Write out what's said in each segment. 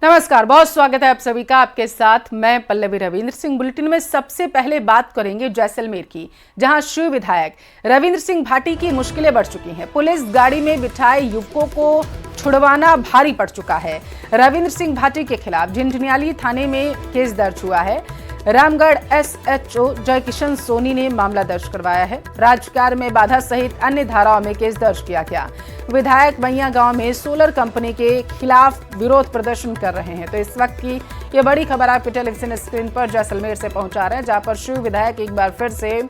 नमस्कार, बहुत स्वागत है आप सभी का। आपके साथ मैं पल्लवी रविंद्र सिंह। बुलेटिन में सबसे पहले बात करेंगे जैसलमेर की, जहां शिव विधायक रविंद्र सिंह भाटी की मुश्किलें बढ़ चुकी हैं। पुलिस गाड़ी में बिठाए युवकों को छुड़वाना भारी पड़ चुका है। रविंद्र सिंह भाटी के खिलाफ झिंझुनियाली थाने में केस दर्ज हुआ है। रामगढ़ एसएचओ जय किशन सोनी ने मामला दर्ज करवाया है। राजकार्य में बाधा सहित अन्य धाराओं में केस दर्ज किया गया। विधायक मैया गांव में सोलर कंपनी के खिलाफ विरोध प्रदर्शन कर रहे हैं। तो इस वक्त की ये बड़ी खबर आपके टेलीविजन स्क्रीन पर जैसलमेर से पहुंचा रहे हैं, जहां पर शिव विधायक एक बार फिर से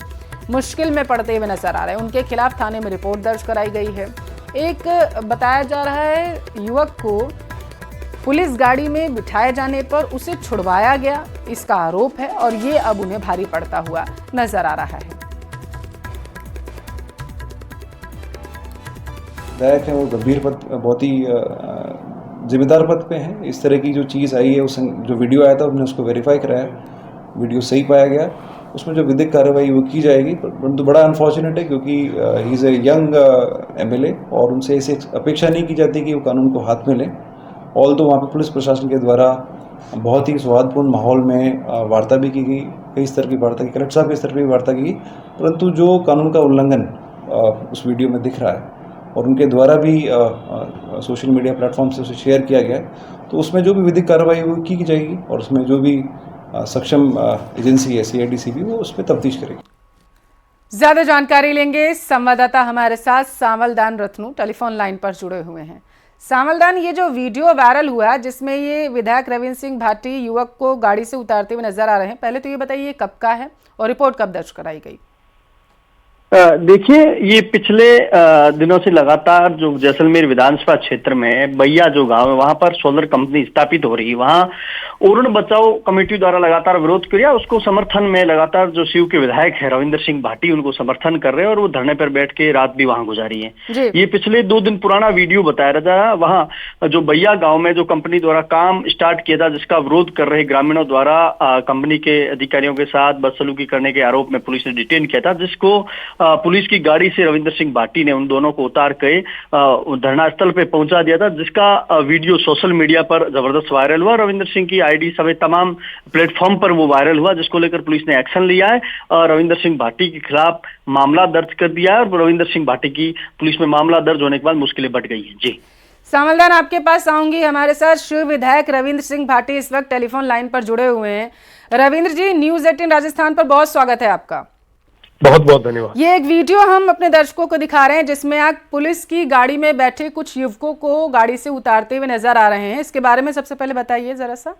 मुश्किल में पड़ते हुए नजर आ रहे हैं। उनके खिलाफ थाने में रिपोर्ट दर्ज कराई गई है। एक बताया जा रहा है युवक को पुलिस गाड़ी में बिठाए जाने पर उसे छुड़वाया गया, इसका आरोप है और ये अब उन्हें भारी पड़ता हुआ नजर आ रहा है। विधायक है वो गंभीर पद, बहुत ही जिम्मेदार पद पे हैं। इस तरह की जो चीज़ आई है, उस जो वीडियो आया था हमने उसको वेरीफाई कराया, वीडियो सही पाया गया, उसमें जो विधिक कार्रवाई वो की जाएगी। परंतु बड़ा अनफॉर्चुनेट है क्योंकि he is a young MLA और उनसे ऐसी अपेक्षा नहीं की जाती कि वो कानून को हाथ में लें। ऑल तो वहाँ पर पुलिस प्रशासन के द्वारा बहुत ही सौहार्दपूर्ण माहौल में वार्ता भी की गई, कई स्तर की वार्ता की, कलेक्टर साहब के स्तर पर भी वार्ता की गई। परंतु जो कानून का उल्लंघन उस वीडियो में दिख रहा है और उनके द्वारा भी सोशल मीडिया प्लेटफॉर्म से उसे शेयर किया गया है, तो उसमें जो भी विधिक कार्रवाई वो की जाएगी और उसमें जो भी सक्षम एजेंसी है CID-CB वो उस पर तफ्तीश करेगी। ज्यादा जानकारी लेंगे संवाददाता हमारे साथ सांवलदान रत्नू टेलीफोन लाइन पर जुड़े हुए हैं। सांवलदान, ये जो वीडियो वायरल हुआ जिसमें ये विधायक रविंद्र सिंह भाटी युवक को गाड़ी से उतारते हुए नजर आ रहे हैं, पहले तो ये बताइए कब का है और रिपोर्ट कब दर्ज कराई गई? देखिए, ये पिछले दिनों से लगातार जो जैसलमेर विधानसभा क्षेत्र में बैया जो गांव है वहां पर सोलर कंपनी स्थापित हो रही है, वहां ओरण बचाओ कमेटी द्वारा लगातार विरोध किया। उसको समर्थन में लगातार जो शिव के विधायक है रविंद्र सिंह भाटी उनको समर्थन कर रहे हैं और वो धरने पर बैठ के रात भी वहां गुजारी है। ये पिछले 2 दिन पुराना वीडियो बताया जा रहा है। वहां जो बैया गाँव में जो कंपनी द्वारा काम स्टार्ट किया था, जिसका विरोध कर रहे ग्रामीणों द्वारा कंपनी के अधिकारियों के साथ बदसलूकी करने के आरोप में पुलिस ने डिटेन किया था, जिसको पुलिस की गाड़ी से रविंद्र सिंह भाटी ने उन दोनों को उतार के धरना स्थल पे पहुंचा दिया था, जिसका वीडियो सोशल मीडिया पर जबरदस्त वायरल हुआ। रविंद्र सिंह की आईडी समेत तमाम प्लेटफॉर्म पर वो वायरल हुआ, जिसको लेकर पुलिस ने एक्शन लिया है और रविंद्र सिंह भाटी के खिलाफ मामला दर्ज कर दिया है। और रविंद्र सिंह भाटी की पुलिस में मामला दर्ज होने के बाद मुश्किलें बढ़ गई है। जी सांवलदान, आपके पास आऊंगी। हमारे साथ शिव विधायक रविंद्र सिंह भाटी इस वक्त टेलीफोन लाइन पर जुड़े हुए हैं। रविंद्र जी, न्यूज़ 18 राजस्थान पर बहुत स्वागत है आपका। बहुत बहुत धन्यवाद। ये एक वीडियो हम अपने दर्शकों को दिखा रहे हैं जिसमें आप पुलिस की गाड़ी में बैठे कुछ युवकों को गाड़ी से उतारते हुए नजर आ रहे हैं। इसके बारे में सबसे पहले बताइए जरा सा।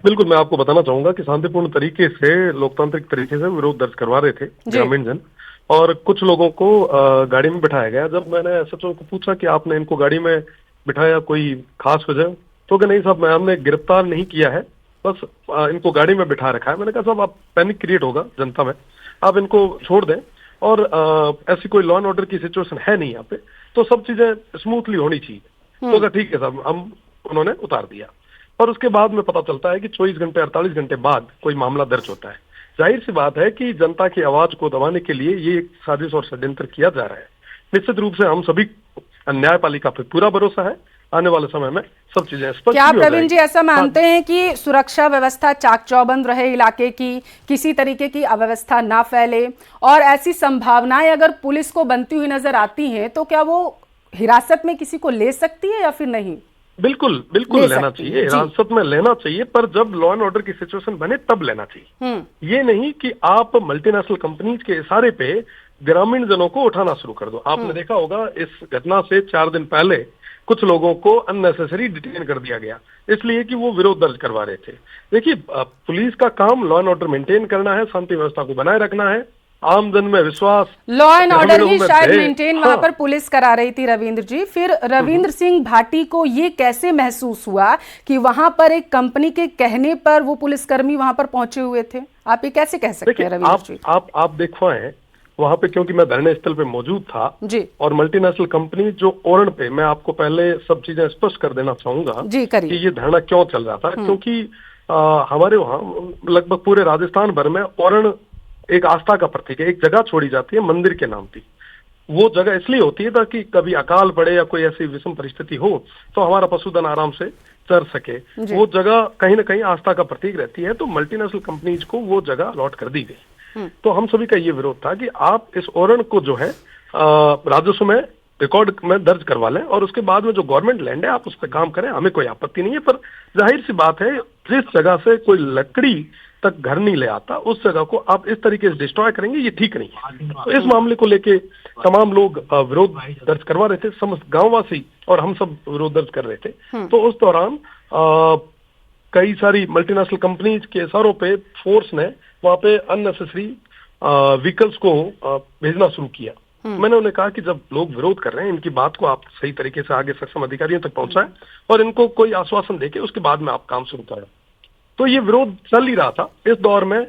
बिल्कुल, मैं आपको बताना चाहूंगा कि शांतिपूर्ण तरीके से, लोकतांत्रिक तरीके से विरोध दर्ज करवा रहे थे ग्रामीण जन, और कुछ लोगों को गाड़ी में बिठाया गया। जब मैंने SHO को पूछा कि आपने इनको गाड़ी में बिठाया कोई खास वजह, तो कि नहीं साहब, हमने गिरफ्तार नहीं किया है, बस इनको गाड़ी में बिठा रखा है। मैंने कहा साहब, आप पैनिक क्रिएट होगा जनता में, आप इनको छोड़ दें और ऐसी कोई लॉ एंड ऑर्डर की सिचुएशन है नहीं यहाँ पे, तो सब चीजें स्मूथली होनी चाहिए। तो कहा ठीक है साहब, हम उन्होंने उतार दिया। और उसके बाद में पता चलता है कि 24 घंटे 48 घंटे बाद कोई मामला दर्ज होता है। जाहिर सी बात है कि जनता की आवाज को दबाने के लिए ये एक साजिश और षड्यंत्र किया जा रहा है। निश्चित रूप से हम सभी न्यायपालिका पे पूरा भरोसा है, आने वाले समय में सब चीजें स्पष्ट। क्या आप प्रवीण जी ऐसा मानते हैं कि सुरक्षा व्यवस्था चाक चौबंद रहे इलाके की, किसी तरीके की अव्यवस्था ना फैले, और ऐसी संभावनाएं अगर पुलिस को बनती हुई नजर आती हैं तो क्या वो हिरासत में किसी को ले सकती है या फिर नहीं? बिल्कुल बिल्कुल लेना चाहिए, हिरासत में लेना चाहिए, पर जब लॉ एंड ऑर्डर की सिचुएशन बने तब लेना चाहिए। ये नहीं कि आप मल्टीनेशनल कंपनीज के इशारे पे ग्रामीण जनों को उठाना शुरू कर दो। आपने देखा होगा इस घटना से 4 दिन पहले कुछ लोगों को अननेसेसरी डिटेन कर दिया गया, इसलिए कि वो विरोध दर्ज करवा रहे थे। देखिए, पुलिस का काम लॉ एंड ऑर्डर मेंटेन करना है, शांति व्यवस्था को बनाए रखना है, आम जन में विश्वास, लॉ एंड ऑर्डर ही शायद मेंटेन वहां पर पुलिस करा रही थी। रविंद्र जी, फिर रविंद्र सिंह भाटी को ये कैसे महसूस हुआ कि वहां पर एक कंपनी के कहने पर वो पुलिसकर्मी वहां पर पहुंचे हुए थे? आप ये कैसे कह सकते हैं रविंद्र जी? आप देखो हैं वहां पे, क्योंकि मैं धरने स्थल पे मौजूद था जी, और मल्टीनेशनल कंपनी जो ओरण पे, मैं आपको पहले सब चीजें स्पष्ट कर देना चाहूंगा कि ये धरना क्यों चल रहा था। क्योंकि हमारे वहाँ लगभग पूरे राजस्थान भर में ओरण एक आस्था का प्रतीक है, एक जगह छोड़ी जाती है मंदिर के नाम की। वो जगह इसलिए होती है ताकि कभी अकाल पड़े या कोई ऐसी विषम परिस्थिति हो तो हमारा पशुधन आराम से चर सके। वो जगह कहीं ना कहीं आस्था का प्रतीक रहती है, तो मल्टीनेशनल कंपनीज को वो जगह अलॉट कर दी गई। तो हम सभी का ये विरोध था कि आप इस ओरण को जो है राजस्व में रिकॉर्ड में दर्ज करवा लें और उसके बाद में जो गवर्नमेंट लैंड है आप उस पर काम करें, हमें कोई आपत्ति नहीं है। पर जाहिर सी बात है, जिस जगह से कोई लकड़ी तक घर नहीं ले आता उस जगह को आप इस तरीके से डिस्ट्रॉय करेंगे, ये ठीक नहीं है। तो इस मामले को लेके तमाम लोग विरोध दर्ज करवा रहे थे, समस्त गांववासी और हम सब विरोध दर्ज कर रहे थे। तो उस दौरान कई सारी मल्टीनेशनल कंपनीज के सरों पे फोर्स ने वहां पे अननेसेसरी व्हीकल्स को भेजना शुरू किया। मैंने उन्हें कहा कि जब लोग विरोध कर रहे हैं, इनकी बात को आप सही तरीके से आगे सक्षम अधिकारियों तक पहुंचाएं और इनको कोई आश्वासन देके उसके बाद में आप काम शुरू करें। तो ये विरोध चल ही रहा था। इस दौर में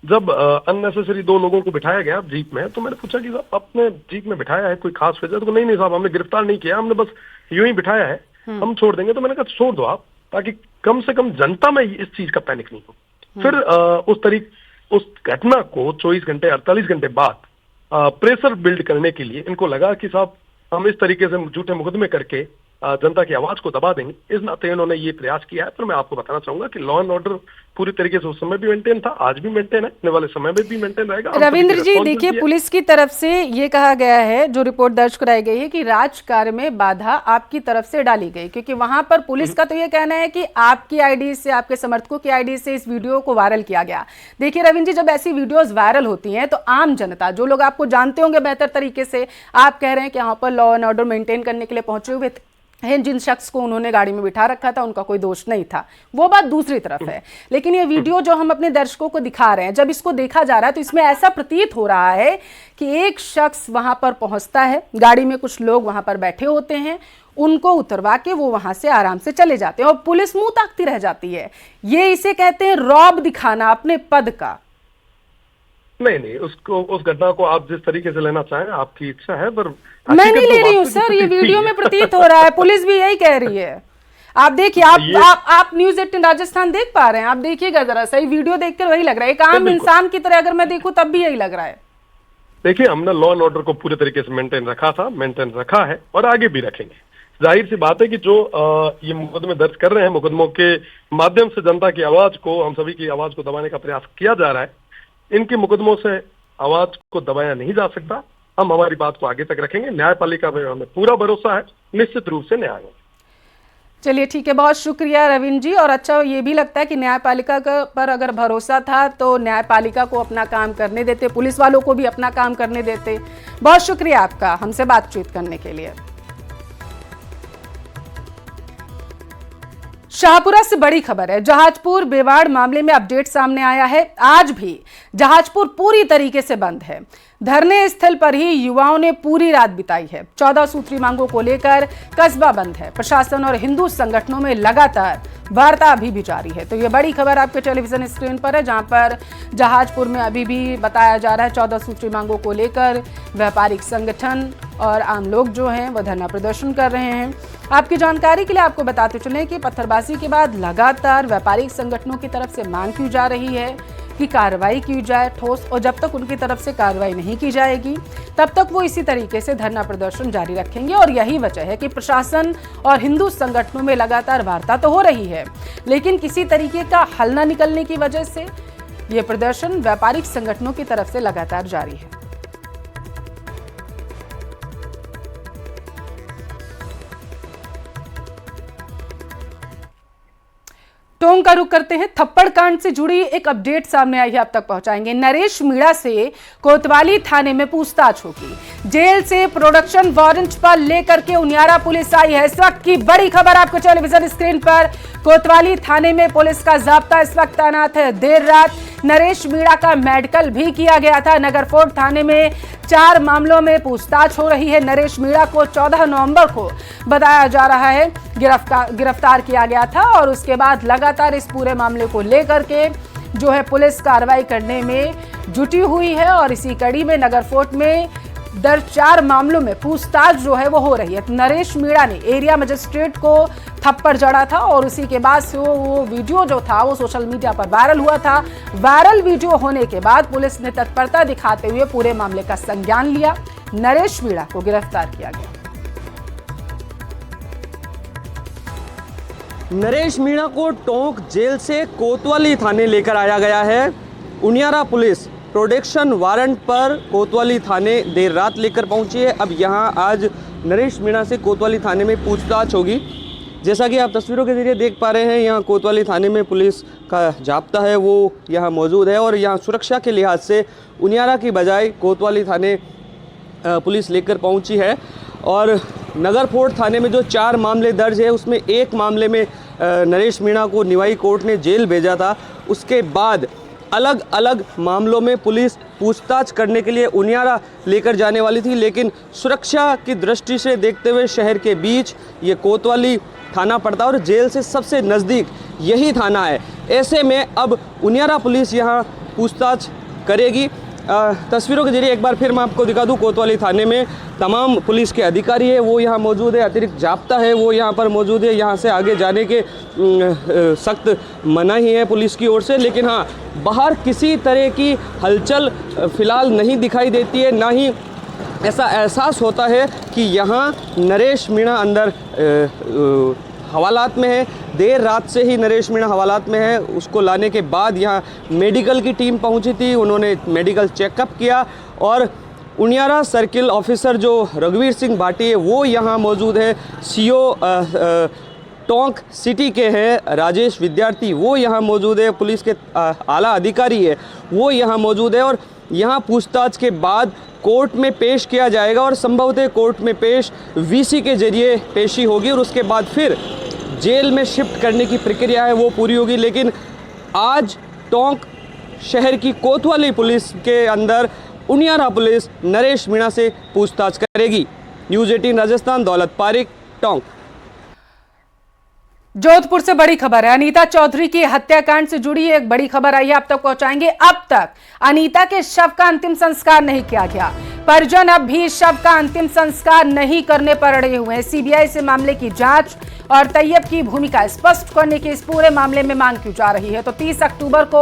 जब अननेसेसरी 2 लोगों को बिठाया गया जीप में, तो मैंने पूछा कि साहब अपने जीप में बिठाया है, कोई खास वजह? तो नहीं साहब, हमने गिरफ्तार नहीं किया, हमने बस यूं ही बिठाया है, हम छोड़ देंगे। तो मैंने कहा छोड़ दो आप, ताकि कम से कम जनता में इस चीज का पैनिक नहीं हो। फिर उस घटना को 24 घंटे 48 घंटे बाद प्रेशर बिल्ड करने के लिए इनको लगा कि साहब हम इस तरीके से झूठे मुकदमे करके जनता की आवाज को दबा देंगे। इस नाते इन्होंने ये प्रयास किया है। पर मैं आपको बताना चाहूंगा कि लॉ एंड ऑर्डर पूरी तरीके से उस समय भी मेंटेन था, आज भी मेंटेन है, आने वाले समय में भी मेंटेन रहेगा। रविंद्र जी, देखिए, पुलिस की तरफ से ये कहा गया है, जो रिपोर्ट दर्ज कराई गई है, कि राजकार्य में बाधा आपकी तरफ से डाली गई, क्योंकि वहां पर पुलिस का तो ये कहना है कि आपकी आईडी से, आपके समर्थकों की आईडी से इस वीडियो को वायरल किया गया। देखिए रविंद्र जी, जब ऐसी वीडियोस वायरल होती हैं तो आम जनता, जो लोग आपको जानते होंगे बेहतर तरीके से, आप कह रहे हैं कि यहाँ पर लॉ एंड ऑर्डर मेंटेन करने के लिए पहुंचे हुए हैं, जिन शख्स को उन्होंने गाड़ी में बिठा रखा था उनका कोई दोष नहीं था, वो बात दूसरी तरफ है। लेकिन ये वीडियो जो हम अपने दर्शकों को दिखा रहे हैं, जब इसको देखा जा रहा है तो इसमें ऐसा प्रतीत हो रहा है कि एक शख्स वहां पर पहुंचता है, गाड़ी में कुछ लोग वहां पर बैठे होते हैं, उनको उतरवा के वो वहां से आराम से चले जाते हैं और पुलिस मुंह ताकती रह जाती है। ये इसे कहते हैं रौब दिखाना अपने पद का। नहीं, उसको, उस घटना को आप जिस तरीके से लेना चाहें आपकी इच्छा है, पर मैं नहीं ले रही हूँ सर, ये वीडियो में प्रतीत हो रहा है, पुलिस भी यही कह रही है। आप देखिए, आप न्यूज़ 18 राजस्थान देख पा रहे हैं, आप देखिएगा जरा सही, वीडियो देखकर वही लग रहा है, एक आम इंसान की तरह अगर मैं देखूं तब भी यही लग रहा है। देखिए, हमने लॉ एंड ऑर्डर को पूरे तरीके से मेंटेन रखा है और आगे भी रखेंगे। जाहिर सी बात है कि जो ये मुकदमे दर्ज कर रहे हैं, मुकदमों के माध्यम से जनता की आवाज को, हम सभी की आवाज को दबाने का प्रयास किया जा रहा है। इनके मुकदमों से आवाज को दबाया नहीं जा सकता। हम हमारी बात को आगे तक रखेंगे। न्यायपालिका पे हमें पूरा भरोसा है, निश्चित रूप से न्याय होगा। चलिए ठीक है, बहुत शुक्रिया रविंद्र जी। और अच्छा ये भी लगता है कि न्यायपालिका पर अगर भरोसा था तो न्यायपालिका को अपना काम करने देते, पुलिस वालों को भी अपना काम करने देते। बहुत शुक्रिया आपका हमसे बातचीत करने के लिए। शाहपुरा से बड़ी खबर है। जहाजपुर बेवाड़ मामले में अपडेट सामने आया है। आज भी जहाजपुर पूरी तरीके से बंद है। धरने स्थल पर ही युवाओं ने पूरी रात बिताई है। 14 सूत्री मांगों को लेकर कस्बा बंद है। प्रशासन और हिंदू संगठनों में लगातार वार्ता अभी भी जारी है। तो ये बड़ी खबर आपके टेलीविजन स्क्रीन पर है, जहां पर जहाजपुर में अभी भी बताया जा रहा है 14 सूत्री मांगों को लेकर व्यापारिक संगठन और आम लोग जो हैं वह धरना प्रदर्शन कर रहे हैं। आपकी जानकारी के लिए आपको बताते चलें कि पत्थरबाजी के बाद लगातार व्यापारिक संगठनों की तरफ से मांग की जा रही है कि कार्रवाई की जाए ठोस, और जब तक उनकी तरफ से कार्रवाई नहीं की जाएगी तब तक वो इसी तरीके से धरना प्रदर्शन जारी रखेंगे। और यही वजह है कि प्रशासन और हिंदू संगठनों में लगातार वार्ता तो हो रही है, लेकिन किसी तरीके का हल न निकलने की वजह से ये प्रदर्शन व्यापारिक संगठनों की तरफ से लगातार जारी है। टोंक का रुख करते हैं। थप्पड़ कांड से जुड़ी एक अपडेट सामने आई है, अब तक पहुंचाएंगे। नरेश मीणा से कोतवाली थाने में पूछताछ होगी। जेल से प्रोडक्शन वारंट पर लेकर के उनियारा पुलिस आई है। इस वक्त की बड़ी खबर आपको टेलीविजन स्क्रीन पर। कोतवाली थाने में पुलिस का जाब्ता इस वक्त तैनात है। देर रात नरेश मीणा का मेडिकल भी किया गया था। नगरफोर्ट थाने में 4 मामलों में पूछताछ हो रही है। नरेश मीणा को 14 नवंबर को बताया जा रहा है गिरफ्तार किया गया था, और उसके बाद लगातार इस पूरे मामले को लेकर के जो है पुलिस कार्रवाई करने में जुटी हुई है। और इसी कड़ी में नगरफोर्ट में दर्ज 4 मामलों में पूछताछ जो है वो हो रही है। नरेश मीणा ने एरिया मजिस्ट्रेट को थप्पड़ जड़ा था, और उसी के बाद से वो वीडियो जो था वो सोशल मीडिया पर वायरल हुआ था। वायरल वीडियो होने के बाद पुलिस ने तत्परता दिखाते हुए पूरे मामले का संज्ञान लिया। नरेश मीणा को गिरफ्तार किया गया। नरेश मीणा को टोंक जेल से कोतवाली थाने लेकर आया गया है। उनियारा पुलिस प्रोटेक्शन वारंट पर कोतवाली थाने देर रात लेकर पहुंची है। अब यहां आज नरेश मीणा से कोतवाली थाने में पूछताछ होगी। जैसा कि आप तस्वीरों के जरिए देख पा रहे हैं, यहाँ कोतवाली थाने में पुलिस का जाब्ता है वो यहाँ मौजूद है और यहाँ सुरक्षा के लिहाज से उनियारा की बजाय कोतवाली थाने पुलिस लेकर पहुंची है। और नगर फोर्ट थाने में जो 4 मामले दर्ज है उसमें एक मामले में नरेश मीणा को निवाई कोर्ट ने जेल भेजा था। उसके बाद अलग अलग मामलों में पुलिस पूछताछ करने के लिए उनियारा लेकर जाने वाली थी, लेकिन सुरक्षा की दृष्टि से देखते हुए शहर के बीच ये कोतवाली थाना पड़ता है और जेल से सबसे नज़दीक यही थाना है। ऐसे में अब उनियारा पुलिस यहाँ पूछताछ करेगी। तस्वीरों के जरिए एक बार फिर मैं आपको दिखा दूं, कोतवाली थाने में तमाम पुलिस के अधिकारी है वो यहाँ मौजूद है, अतिरिक्त जाब्ता है वो यहाँ पर मौजूद है। यहाँ से आगे जाने के सख्त मनाही है पुलिस की ओर से, लेकिन हाँ, बाहर किसी तरह की हलचल फ़िलहाल नहीं दिखाई देती है, ना ही ऐसा एहसास होता है कि यहाँ नरेश मीणा अंदर हवालात में है। देर रात से ही नरेश मीणा हवालात में है। उसको लाने के बाद यहाँ मेडिकल की टीम पहुँची थी, उन्होंने मेडिकल चेकअप किया और उनियारा सर्किल ऑफिसर जो रघुवीर सिंह भाटी है वो यहाँ मौजूद है। सीओ टोंक सिटी के हैं राजेश विद्यार्थी, वो यहाँ मौजूद है। पुलिस के आला अधिकारी है वो यहाँ मौजूद है और यहाँ पूछताछ के बाद कोर्ट में पेश किया जाएगा और संभवतः कोर्ट में पेश वीसी के जरिए पेशी होगी और उसके बाद फिर जेल में शिफ्ट करने की प्रक्रिया है वो पूरी होगी। लेकिन आज टोंक शहर की कोतवाली पुलिस के अंदर उनियारा पुलिस नरेश मीणा से पूछताछ करेगी। न्यूज़ 18 राजस्थान, दौलत पारिक, टोंक। जोधपुर से बड़ी खबर है। अनीता चौधरी की हत्याकांड से जुड़ी एक बड़ी खबर आई है, अब तक पहुंचाएंगे। अब तक अनीता के शव का अंतिम संस्कार नहीं किया गया। परिजन अब भी शव का अंतिम संस्कार नहीं करने पर अड़े हुए हैं। सीबीआई से मामले की जांच और तैयब की भूमिका स्पष्ट करने की इस पूरे मामले में मांग की जा रही है। तो 30 अक्टूबर को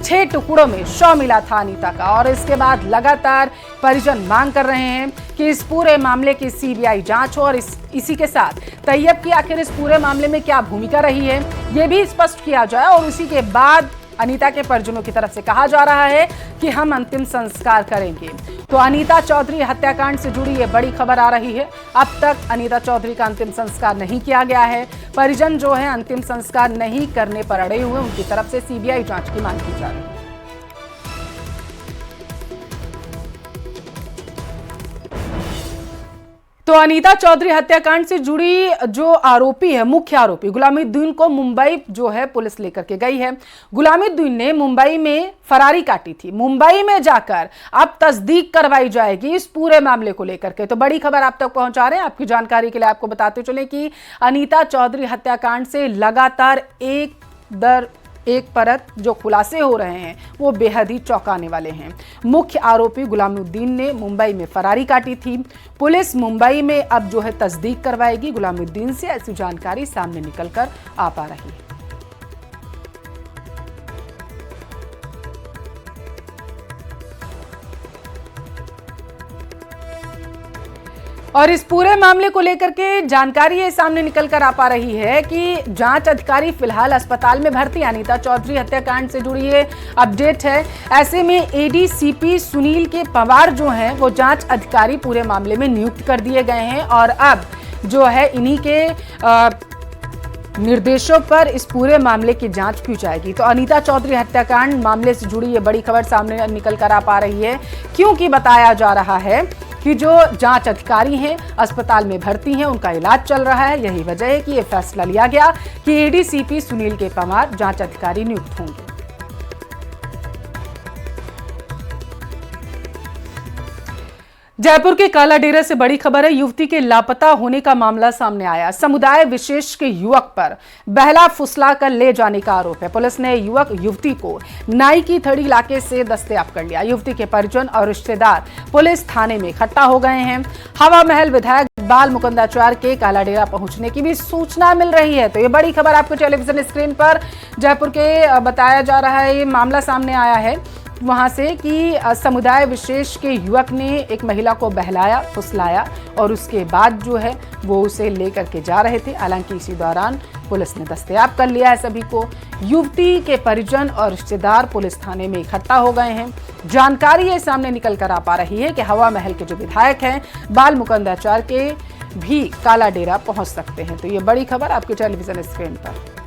6 टुकड़ों में शव मिला था अनीता का और इसके बाद लगातार परिजन मांग कर रहे हैं कि इस पूरे मामले की सीबीआई जांच हो और इसी के साथ तैयब की आखिर इस पूरे मामले में क्या भूमिका रही है ये भी स्पष्ट किया जाए। और उसी के बाद अनीता के परिजनों की तरफ से कहा जा रहा है कि हम अंतिम संस्कार करेंगे। तो अनीता चौधरी हत्याकांड से जुड़ी ये बड़ी खबर आ रही है। अब तक अनीता चौधरी का अंतिम संस्कार नहीं किया गया है। परिजन जो है अंतिम संस्कार नहीं करने पर अड़े हुए, उनकी तरफ से सीबीआई जांच की मांग की जा रही है। तो अनीता चौधरी हत्याकांड से जुड़ी जो आरोपी है, मुख्य आरोपी गुलामुद्दीन को मुंबई जो है पुलिस लेकर के गई है। गुलामुद्दीन ने मुंबई में फरारी काटी थी। मुंबई में जाकर अब तस्दीक करवाई जाएगी इस पूरे मामले को लेकर के। तो बड़ी खबर आप तक पहुंचा रहे हैं। आपकी जानकारी के लिए आपको बताते चले कि अनीता चौधरी हत्याकांड से लगातार एक परत जो खुलासे हो रहे हैं वो बेहद ही चौंकाने वाले हैं। मुख्य आरोपी गुलामुद्दीन ने मुंबई में फरारी काटी थी। पुलिस मुंबई में अब जो है तस्दीक करवाएगी। गुलामुद्दीन से ऐसी जानकारी सामने निकलकर आ पा रही है। और इस पूरे मामले को लेकर के जानकारी ये सामने निकल कर आ पा रही है कि जांच अधिकारी फिलहाल अस्पताल में भर्ती। अनीता चौधरी हत्याकांड से जुड़ी ये अपडेट है। ऐसे में एडीसीपी सुनील के पवार जो हैं वो जांच अधिकारी पूरे मामले में नियुक्त कर दिए गए हैं और अब जो है इन्हीं के निर्देशों पर इस पूरे मामले की जांच की जाएगी। तो अनीता चौधरी हत्याकांड मामले से जुड़ी ये बड़ी खबर सामने निकल कर आ पा रही है, क्योंकि बताया जा रहा है कि जो जांच अधिकारी हैं अस्पताल में भर्ती हैं, उनका इलाज चल रहा है। यही वजह है कि यह फैसला लिया गया कि एडीसीपी सुनील के पवार जांच अधिकारी नियुक्त होंगे। जयपुर के काला डेरा से बड़ी खबर है। युवती के लापता होने का मामला सामने आया। समुदाय विशेष के युवक पर बहला फुसला कर ले जाने का आरोप है। पुलिस ने युवक युवती को नाई की थड़ी इलाके से दस्तयाब कर लिया। युवती के परिजन और रिश्तेदार पुलिस थाने में इकट्ठा हो गए हैं। हवा महल विधायक बाल मुकुंदाचार्य के काला डेरा पहुंचने की भी सूचना मिल रही है। तो ये बड़ी खबर आपको टेलीविजन स्क्रीन पर जयपुर के बताया जा रहा है। ये मामला सामने आया है वहां से कि समुदाय विशेष के युवक ने एक महिला को बहलाया फुसलाया और उसके बाद जो है वो उसे लेकर के जा रहे थे। हालांकि इसी दौरान पुलिस ने दस्तयाब कर लिया है सभी को। युवती के परिजन और रिश्तेदार पुलिस थाने में इकट्ठा हो गए हैं। जानकारी ये सामने निकल कर आ पा रही है कि हवा महल के जो विधायक हैं बाल मुकुंदाचार्य के भी काला डेरा पहुंच सकते हैं। तो ये बड़ी खबर आपके टेलीविजन स्क्रीन पर।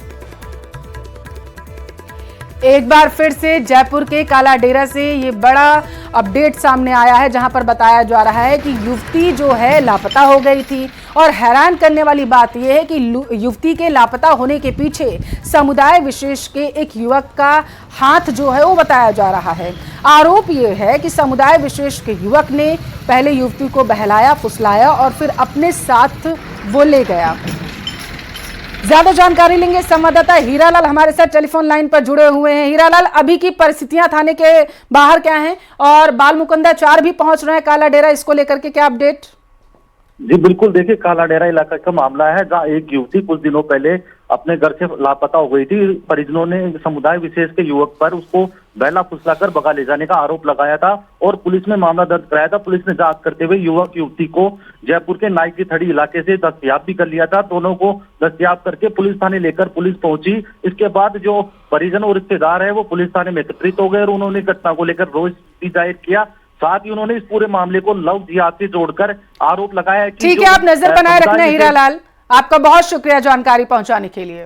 एक बार फिर से जयपुर के काला डेरा से ये बड़ा अपडेट सामने आया है, जहां पर बताया जा रहा है कि युवती जो है लापता हो गई थी। और हैरान करने वाली बात यह है कि युवती के लापता होने के पीछे समुदाय विशेष के एक युवक का हाथ जो है वो बताया जा रहा है। आरोप यह है कि समुदाय विशेष के युवक ने पहले युवती को बहलाया फुसलाया और फिर अपने साथ वो ले गया। ज्यादा जानकारी लेंगे, संवाददाता हीरालाल हमारे साथ टेलीफोन लाइन पर जुड़े हुए हैं। हीरालाल, अभी की परिस्थितियां थाने के बाहर क्या हैं और बाल मुकुंदाचार्य भी पहुंच रहे हैं काला डेरा, इसको लेकर के क्या अपडेट? जी बिल्कुल, देखिए काला डेरा इलाका का मामला है जहां एक युवती कुछ दिनों पहले अपने घर से लापता हो गई थी। परिजनों ने समुदाय विशेष के युवक पर उसको बहला फुसलाकर भगा ले जाने का आरोप लगाया था और पुलिस में मामला दर्ज कराया था। पुलिस ने जांच करते हुए युवक युवती को जयपुर के नाई की थड़ी इलाके से दस्तयाब भी कर लिया था। दोनों को दस्तयाब करके पुलिस थाने लेकर पुलिस पहुंची। इसके बाद जो परिजन और रिश्तेदार है वो पुलिस थाने में एकत्रित हो गए और उन्होंने घटना को लेकर रोष भी जाहिर किया। साथ ही उन्होंने इस पूरे मामले को लव जिहाद से जोड़कर आरोप लगाया है कि ठीक है, आप नजर बनाए रखना हीरालाल, आपका बहुत शुक्रिया जानकारी पहुंचाने के लिए।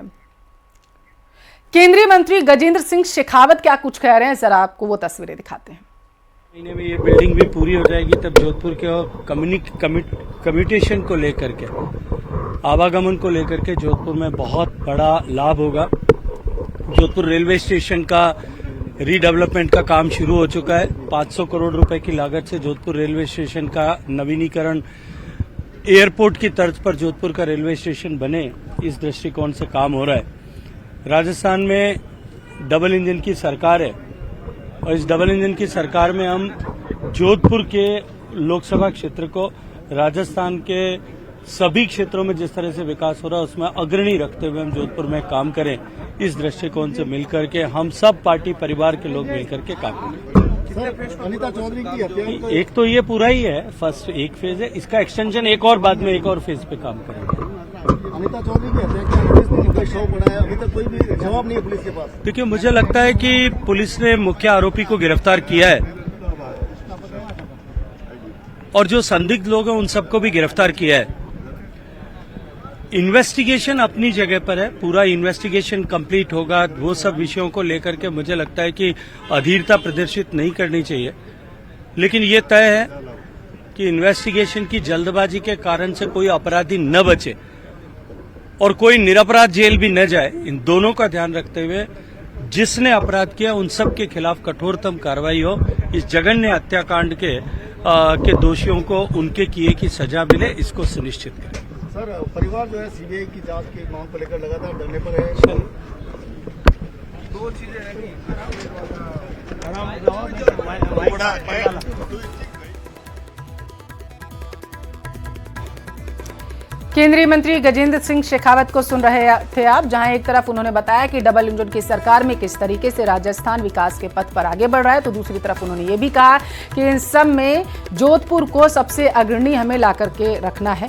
केंद्रीय मंत्री गजेंद्र सिंह शेखावत क्या कुछ कह रहे हैं, जरा आपको वो तस्वीरें दिखाते हैं। महीने में ये बिल्डिंग भी पूरी हो जाएगी, तब जोधपुर के कम्यूटेशन को लेकर के, आवागमन को लेकर के जोधपुर में बहुत बड़ा लाभ होगा। जोधपुर रेलवे स्टेशन का रीडेवलपमेंट का काम शुरू हो चुका है। 500 करोड़ रुपए की लागत से जोधपुर रेलवे स्टेशन का नवीनीकरण, एयरपोर्ट की तर्ज पर जोधपुर का रेलवे स्टेशन बने, इस दृष्टिकोण से काम हो रहा है। राजस्थान में डबल इंजन की सरकार है और इस डबल इंजन की सरकार में हम जोधपुर के लोकसभा क्षेत्र को राजस्थान के सभी क्षेत्रों में जिस तरह से विकास हो रहा है उसमें अग्रणी रखते हुए हम जोधपुर में काम करें, इस दृष्टिकोण से मिलकर के हम सब पार्टी परिवार के लोग मिलकर के काम करें। अनिता चौधरी की हत्या एक तो ये पूरा ही है, फर्स्ट एक फेज है, इसका एक्सटेंशन एक और बाद में एक और फेज पे काम करेंगे। अनिता चौधरी की हत्या की पुलिस ने मुख्य शव बनाया, अभी तक कोई भी जवाब नहीं है पुलिस के पास। देखिए, मुझे लगता है कि पुलिस ने मुख्य आरोपी को गिरफ्तार किया है और जो संदिग्ध लोग हैं उन सबको भी गिरफ्तार किया है। इन्वेस्टिगेशन अपनी जगह पर है, पूरा इन्वेस्टिगेशन कंप्लीट होगा। वो सब विषयों को लेकर के मुझे लगता है कि अधीरता प्रदर्शित नहीं करनी चाहिए, लेकिन ये तय है कि इन्वेस्टिगेशन की जल्दबाजी के कारण से कोई अपराधी न बचे और कोई निरपराध जेल भी न जाए। इन दोनों का ध्यान रखते हुए जिसने अपराध किया उन सब के खिलाफ कठोरतम कार्रवाई हो। इस जघन्य हत्याकांड के दोषियों को उनके किए की सजा मिले, इसको सुनिश्चित करें। सर, परिवार जो है सीबीआई की जांच की मांग को लेकर लगातार धरने पर है। दो चीजें केंद्रीय मंत्री गजेंद्र सिंह शेखावत को सुन रहे थे आप, जहां एक तरफ उन्होंने बताया कि डबल इंजन की सरकार में किस तरीके से राजस्थान विकास के पथ पर आगे बढ़ रहा है, तो दूसरी तरफ उन्होंने ये भी कहा कि इन सब में जोधपुर को सबसे अग्रणी हमें ला करके रखना है।